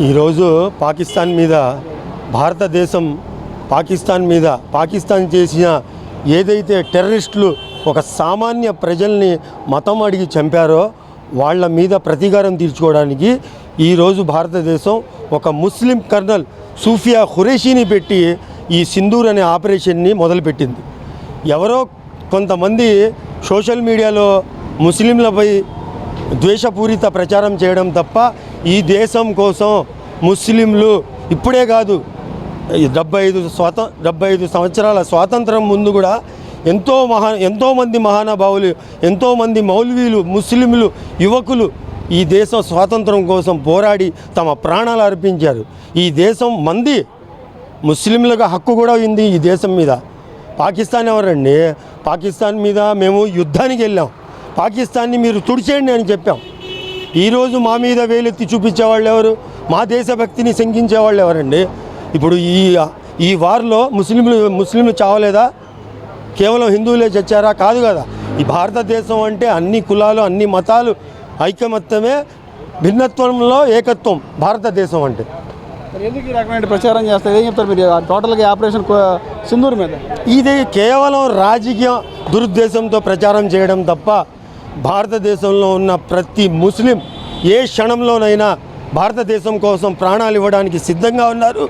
ఈరోజు పాకిస్తాన్ మీద భారతదేశం పాకిస్తాన్ చేసిన ఏదైతే టెర్రరిస్టులు ఒక సామాన్య ప్రజల్ని మతం అడిగి చంపారో వాళ్ళ మీద ప్రతీకారం తీర్చుకోవడానికి ఈరోజు భారతదేశం ఒక ముస్లిం కర్నల్ సూఫియా ఖురేషీని పెట్టి ఈ సింధూర్ అనే ఆపరేషన్ని మొదలుపెట్టింది. ఎవరో కొంతమంది సోషల్ మీడియాలో ముస్లింలపై ద్వేషపూరిత ప్రచారం చేయడం తప్ప ఈ దేశం కోసం ముస్లింలు ఇప్పుడే కాదు 75 సంవత్సరాల స్వాతంత్రం ముందు కూడా ఎంతోమంది మహానుభావులు, ఎంతోమంది మౌల్వీలు, ముస్లింలు, యువకులు ఈ దేశం స్వాతంత్రం కోసం పోరాడి తమ ప్రాణాలు అర్పించారు. ఈ దేశం మంది ముస్లింలకు హక్కు కూడా ఉంది ఈ దేశం మీద. పాకిస్తాన్ ఎవరండి? పాకిస్తాన్ మీద మేము యుద్ధానికి వెళ్ళాం. పాకిస్తాన్ని మీరు తుడిచేయండి అని చెప్పాం. ఈరోజు మా మీద వేలెత్తి చూపించేవాళ్ళు ఎవరు? మా దేశభక్తిని శంకించేవాళ్ళు ఎవరండి? ఇప్పుడు ఈ వార్లో ముస్లింలు చావలేదా? కేవలం హిందువులే చచ్చారా? కాదు కదా. ఈ భారతదేశం అంటే అన్ని కులాలు, అన్ని మతాలు ఐకమత్యమే, భిన్నత్వంలో ఏకత్వం భారతదేశం అంటే. ఎందుకు ఈ రకమైన ప్రచారం చేస్తారు? ఏం చెప్తారు మీరు టోటల్గా ఆపరేషన్ సింధూర్ మీద? ఇది కేవలం రాజకీయ దురుద్దేశంతో ప్రచారం చేయడం తప్ప భారతదేశంలో ఉన్న ప్రతి ముస్లిం ఏ క్షణంలోనైనా భారతదేశం కోసం ప్రాణాలు ఇవ్వడానికి సిద్ధంగా ఉన్నారు.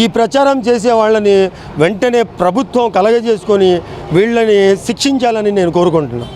ఈ ప్రచారం చేసే వాళ్ళని వెంటనే ప్రభుత్వం కలగజేసుకొని వీళ్ళని శిక్షించాలని నేను కోరుకుంటున్నాను.